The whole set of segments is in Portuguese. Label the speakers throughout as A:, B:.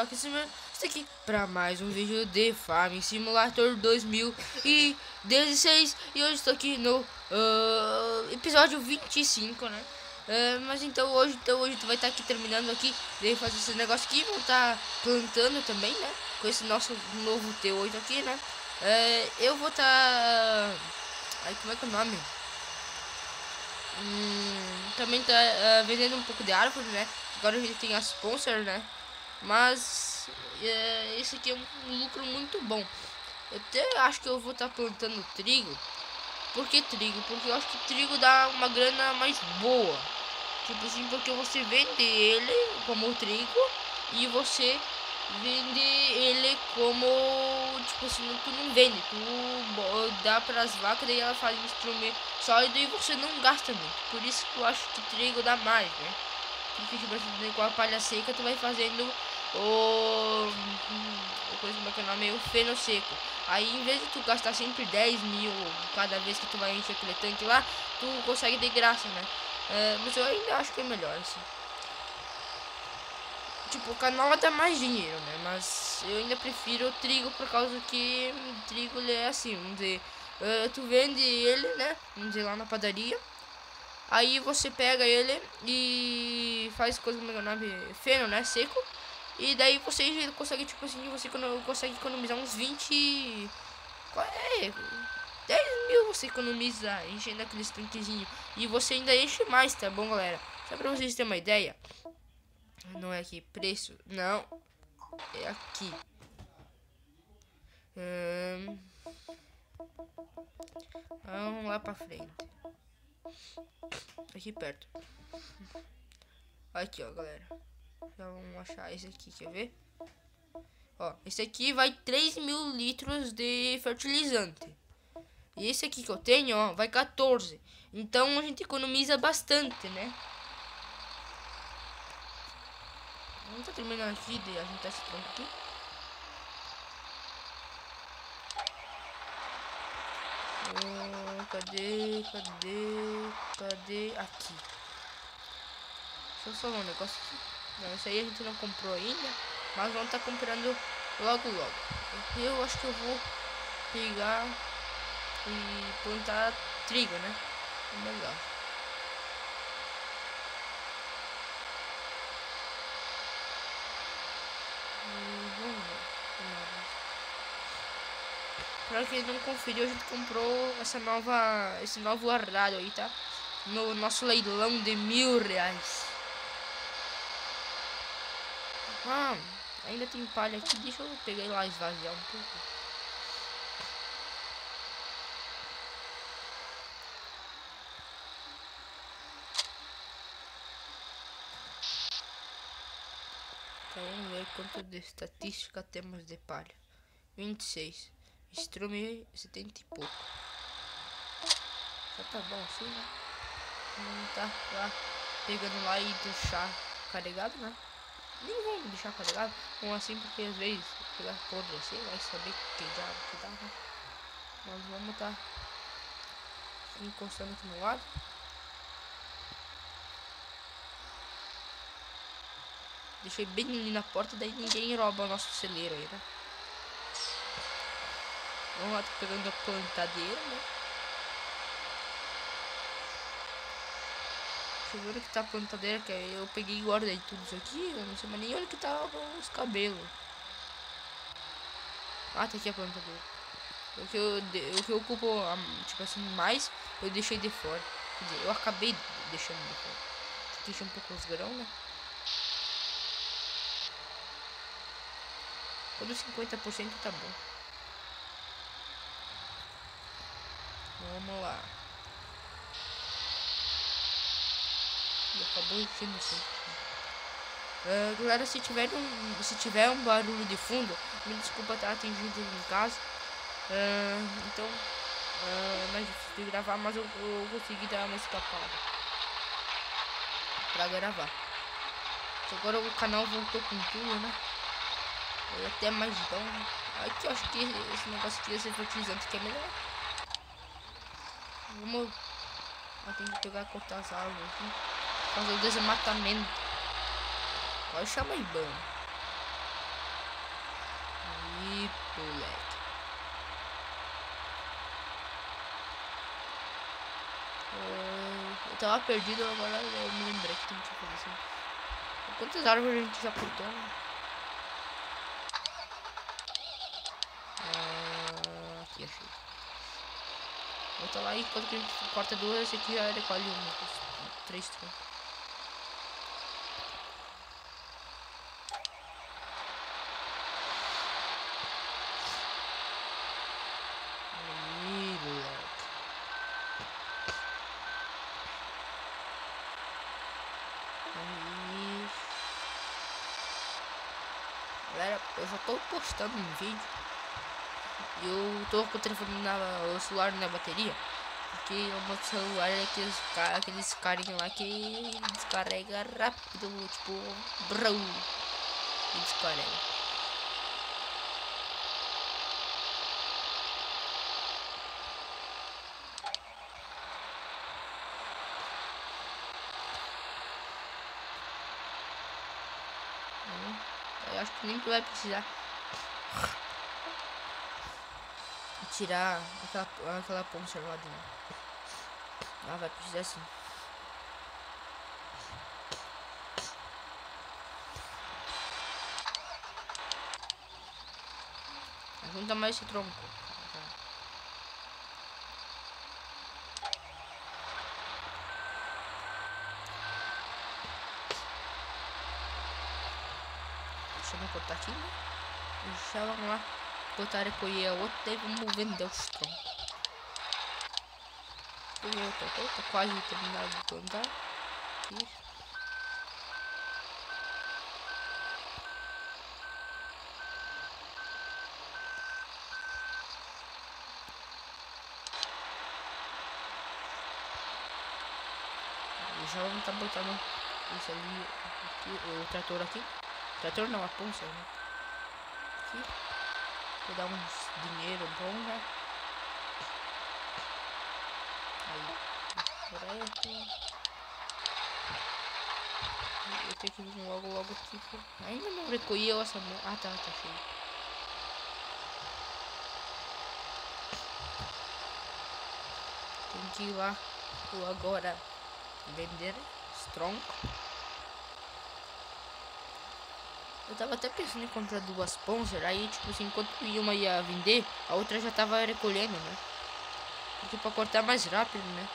A: aqui para mais um vídeo de Farming Simulator 2016. E hoje estou aqui no episódio 25, né? Mas então hoje tu vai estar aqui terminando aqui de fazer esse negócio aqui. Vou estar plantando também, né? Com esse nosso novo T8 aqui, né? Eu vou estar... Aí, como é que é o nome? Também tá vendendo um pouco de árvore, né? Agora a gente tem a sponsor, né? Mas esse aqui é um lucro muito bom. Eu até acho que eu vou estar plantando trigo. Por que trigo? Porque eu acho que trigo dá uma grana mais boa. Tipo assim, porque você vende ele como trigo e você vende ele como, tipo assim, tu não vende, tu dá para as vacas, daí ela faz um instrumento sólido e você não gasta muito. Por isso que eu acho que trigo dá mais, né? Porque tipo assim, com a palha seca tu vai fazendo o coisa, como é que é o nome? O feno seco. Aí em vez de tu gastar sempre 10 mil cada vez que tu vai encher aquele tanque lá, tu consegue de graça, né? Mas eu ainda acho que é melhor assim. Tipo, o canola dá mais dinheiro, né? Mas eu ainda prefiro o trigo por causa que trigo ele é assim, vamos dizer, tu vende ele, né? Vamos dizer, lá na padaria. Aí você pega ele e faz coisa, como é o nome? Feno, né? Seco. E daí você consegue, tipo assim, você consegue economizar uns 20... 10 mil você economiza enchendo aqueles tanquezinhos. E você ainda enche mais, tá bom, galera? Só pra vocês terem uma ideia. Não é aqui, preço. Não. É aqui. Vamos lá pra frente. Aqui perto. Aqui, ó, galera. Já vamos achar esse aqui, quer ver? Ó, esse aqui vai 3 mil litros de fertilizante. E esse aqui que eu tenho, ó, vai 14. Então a gente economiza bastante, né? Vamos tá terminando aqui de ajuntar esse tronco aqui. Cadê? Aqui. Deixa eu falar um negócio aqui. Não, isso aí a gente não comprou ainda, mas vamos estar comprando logo. Eu acho que eu vou pegar e plantar trigo, né? Melhor. Vamos ver. Pra quem não conferiu, a gente comprou esse novo arado aí, tá? No nosso leilão de R$ 1.000. Ainda tem palha aqui. Deixa eu pegar lá e esvaziar um pouco. Então vamos ver quanto de estatística temos de palha. 26. Estrume 70 e pouco. Já tá bom assim, né? Tá lá pegando lá e deixar carregado, né? Nem vamos deixar carregado com assim, porque às vezes pegar podre assim, vai saber que dá, né? Nós vamos tá encostando aqui no lado. Deixei bem ali na porta, daí ninguém rouba o nosso celeiro aí, né? Vamos lá, tô pegando a plantadeira, né? Deixa eu ver onde que tá a plantadeira, que eu peguei e guardei tudo isso aqui. Eu não sei mais nem onde que tá os cabelos. Ah, tá aqui a plantadeira. O que eu ocupo, tipo assim, mais, eu deixei de fora. Quer dizer, eu acabei deixando de fora. Deixa um pouco os grãos, né? Quando 50% tá bom. Vamos lá. E acabou enchendo assim. Galera, se tiver um barulho de fundo, me desculpa, tá? Tem gente em casa. Então é mais difícil de gravar, mas eu consegui dar uma escapada pra gravar. Agora o canal voltou com tudo, né? É até mais bom. Aqui eu acho que esse negócio aqui desse fertilizante que é melhor. Vamos. Tem que pegar e cortar as árvores aqui. Fazer o desmatamento. Pode chamar aí, bom. moleque. Eu tava perdido, agora eu me lembrei que tem que fazer assim. Quantas árvores a gente já cortou, né? Aqui, achei. Volta lá e enquanto que a gente corta duas, esse aqui já recolhe um, 3 troncos. Galera, eu já tô postando um vídeo. Eu tô com o telefone o celular na bateria. Porque o meu celular é aqueles carinhos lá que descarrega rápido, tipo, brau, e descarrega. Eu acho que nem tu vai precisar tirar aquela ponte lá dentro. Ah, vai precisar sim. Junta mais esse tronco. Deixa eu cortar aqui, né? E já vamos lá. Botar a recolher a outra e vamos vender os troncos. Tá quase terminado de plantar. Isso. Já vamos estar botando isso ali, aqui, o trator aqui. Trator não, a ponça, né? Aqui. Vou dar uns dinheiro bom, né? Aí, direto. Eu tenho que vir logo tipo. Ainda não recolheu essa. Ah, tá cheio. Tem que ir lá agora vender strong. Eu tava até pensando em comprar duas sponsor, aí tipo assim, enquanto uma ia vender, a outra já tava recolhendo, né? Porque pra cortar mais rápido, né?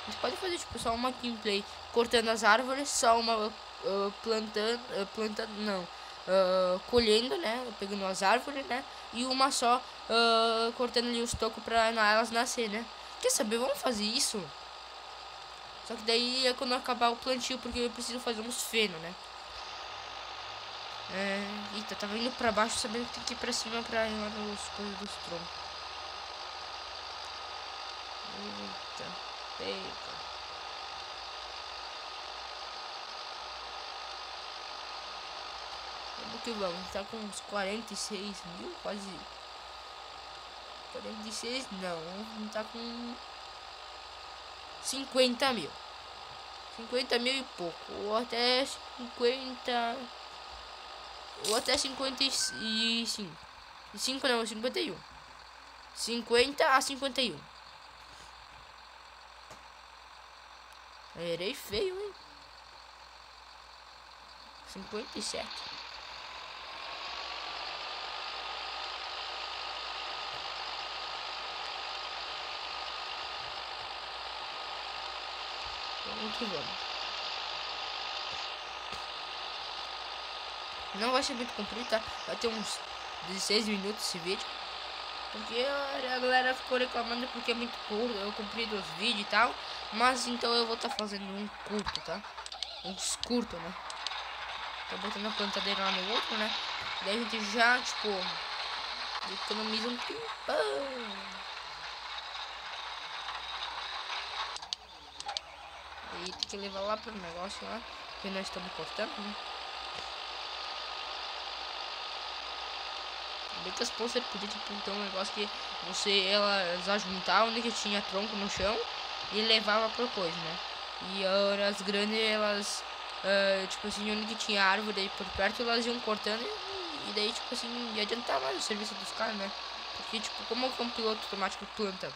A: Você pode fazer tipo só uma gameplay cortando as árvores, só uma colhendo, né? Pegando as árvores, né? E uma só cortando ali os tocos pra elas nascer, né? Quer saber? Vamos fazer isso. Só que daí é quando acabar o plantio, porque eu preciso fazer uns feno, né? Eita, tava indo pra baixo sabendo que tem que ir pra cima pra ir lá nos coisas dos troncos. Eita. Vamos que vamos, tá com uns 46 mil, quase 46 não, tá com 50 mil. 50 mil e pouco, ou até 50, ou até 55. 5 não, 51. 50 a 51. Errei feio, hein? 57. Vamos que vamos. Não vai ser muito comprido, tá? Vai ter uns 16 minutos esse vídeo. Porque a galera ficou reclamando porque é muito curto, eu comprido os vídeos e tal. Mas então eu vou estar fazendo um curto, tá? Uns curto, né? Tô botando a plantadeira lá no outro, né? Daí a gente já, tipo, economiza um tempão. E tem que levar lá pro negócio lá, que nós estamos cortando, né? Bem que as pôster podiam tipo, ter um negócio que elas ajuntavam onde que tinha tronco no chão e levava pro coisa, né? E as grandes elas, tipo assim, onde que tinha árvore aí por perto, elas iam cortando E daí, tipo assim, ia adiantar mais o serviço dos caras, né? Porque, tipo, como que um piloto automático planta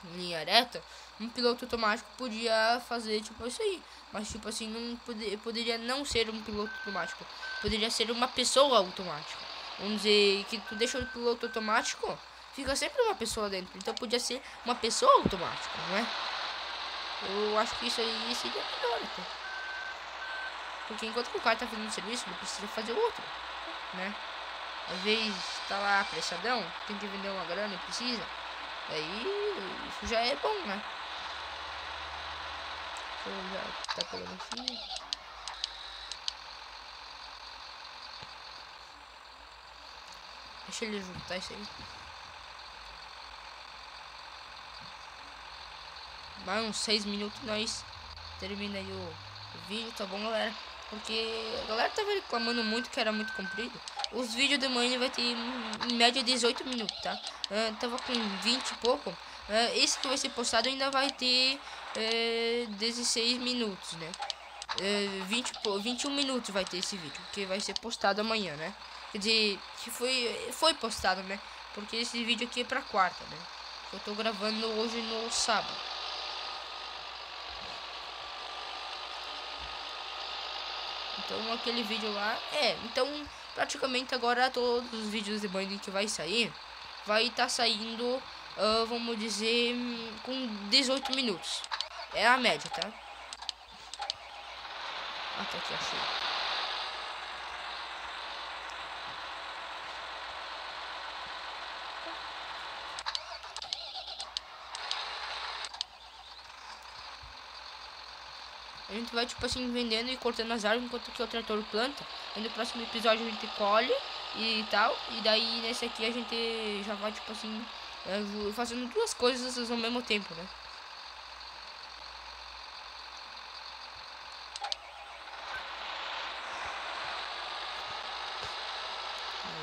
A: em linha reta, um piloto automático podia fazer, tipo, isso aí. Mas, tipo assim, não poderia não ser um piloto automático. Poderia ser uma pessoa automática. Vamos dizer que tu deixa o piloto automático, fica sempre uma pessoa dentro. Então podia ser uma pessoa automática, não é? Eu acho que isso aí seria melhor até. Porque enquanto o cara tá fazendo serviço, ele precisa fazer outro, né? Às vezes tá lá pressadão, tem que vender uma grana e precisa. Aí isso já é bom, né? Já tá pegando aqui. Deixa ele juntar isso aí. Mais uns 6 minutos nós termina aí o vídeo, tá bom, galera? Porque a galera tava reclamando muito que era muito comprido. Os vídeos de manhã vai ter em média 18 minutos, tá? Tava com 20 e pouco. Esse que vai ser postado ainda vai ter 16 minutos, né? 21 minutos vai ter esse vídeo, que vai ser postado amanhã, né? Quer dizer, que foi postado, né? Porque esse vídeo aqui é pra quarta, né? Eu tô gravando hoje no sábado. Então aquele vídeo lá então praticamente agora todos os vídeos de Binding que vai sair vai estar saindo, vamos dizer, com 18 minutos. É a média, tá? Ah, tá aqui, achei. A gente vai, tipo assim, vendendo e cortando as árvores enquanto que o trator planta. E no próximo episódio a gente colhe e tal. E daí nesse aqui a gente já vai, tipo assim, fazendo duas coisas ao mesmo tempo, né?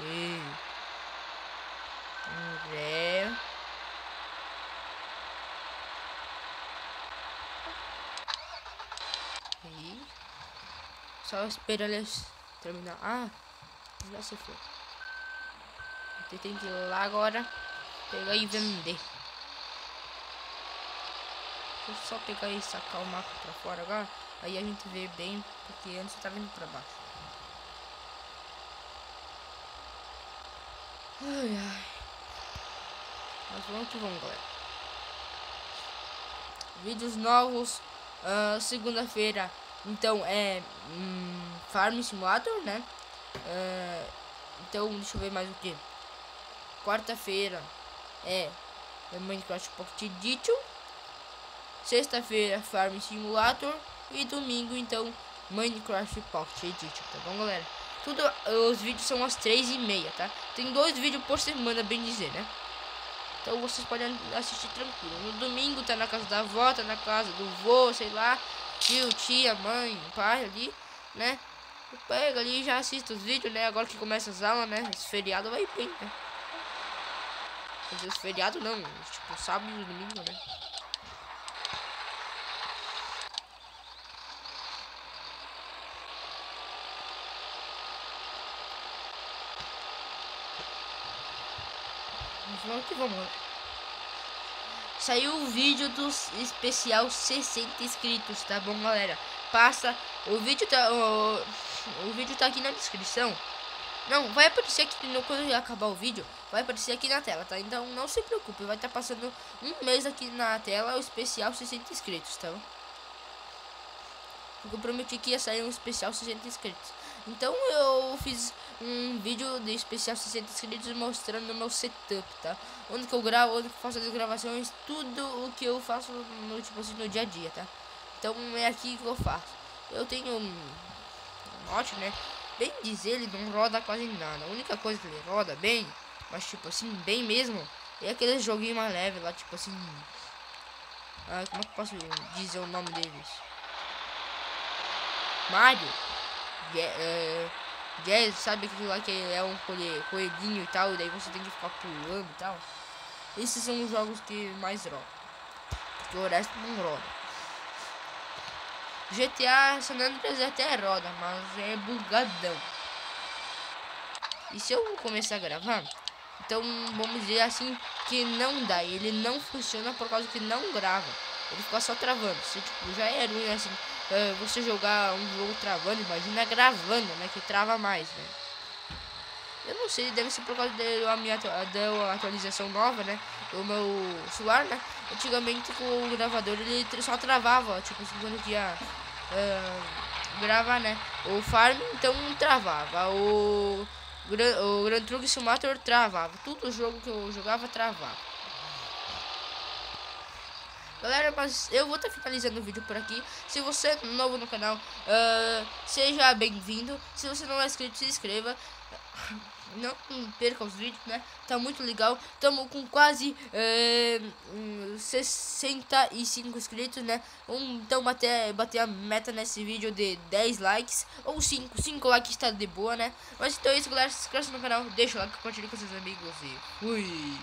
A: Aí. Ré. Aí. Só espera eles terminar. Ah, já se foi. Você tem que ir lá agora, pegar e vender. Deixa eu só pegar e sacar o mapa pra fora agora. Aí a gente vê bem, porque antes tá vindo pra baixo. Ai, ai. Mas vamos que vamos, galera. Vídeos novos, segunda-feira. Então é Farm Simulator, né? Então deixa eu ver mais o que. Quarta-feira é Minecraft Pocket Edition. Sexta-feira Farm Simulator. E domingo então Minecraft Pocket Edition, tá bom, galera? Tudo, os vídeos são às 3h30, tá? Tem 2 vídeos por semana, bem dizer, né? Então vocês podem assistir tranquilo. No domingo tá na casa da avó, tá na casa do vô, sei lá, tio, tia, mãe, pai ali, né? Pega ali e já assiste os vídeos, né? Agora que começa as aulas, né? Esse feriado vai bem, né? Quer dizer, os feriados não, tipo sábado e domingo, né? Vamos que vamos. Saiu o vídeo do especial 60 inscritos, tá bom, galera? Passa, o vídeo tá aqui na descrição. Não, vai aparecer aqui quando acabar o vídeo, vai aparecer aqui na tela, tá? Então não se preocupe, vai estar passando um mês aqui na tela o especial 60 inscritos, tá? Porque eu prometi que ia sair um especial 60 inscritos. Então eu fiz um vídeo de especial 60 inscritos mostrando o meu setup, tá? Onde que eu gravo, onde que eu faço as gravações, tudo o que eu faço no, tipo assim, no dia a dia, tá? Então é aqui que eu faço. Eu tenho um Note, né? Bem dizer, ele não roda quase nada. A única coisa que ele roda bem, mas tipo assim, bem mesmo, é aquele joguinho mais leve lá, tipo assim. Como é que eu posso dizer o nome deles? Mario. Jazz, sabe aquilo lá que é um coelhinho e tal, e daí você tem que ficar pulando e tal. Esses são os jogos que mais rodam, porque o resto não roda. GTA San Andreas até roda, mas é bugadão. E se eu começar a gravar, então vamos dizer assim que não dá, ele não funciona por causa que não grava, ele fica só travando. Se tipo, já é ruim assim, você jogar um jogo travando, imagina gravando, né, que trava mais, né. Eu não sei, deve ser por causa da atualização nova, né, do meu celular, né. Antigamente com o gravador ele só travava, tipo assim, quando ia gravar, né, o Farm, então travava, o Gran Turismo Simulator travava, todo jogo que eu jogava travava. Galera, mas eu vou estar finalizando o vídeo por aqui. Se você é novo no canal, seja bem-vindo. Se você não é inscrito, se inscreva. Não perca os vídeos, né? Tá muito legal. Estamos com quase 65 inscritos, né? Então bater a meta nesse vídeo de 10 likes ou 5 likes tá de boa, né? Mas então é isso, galera. Se inscreva no canal, deixa o like, compartilhe com seus amigos e fui!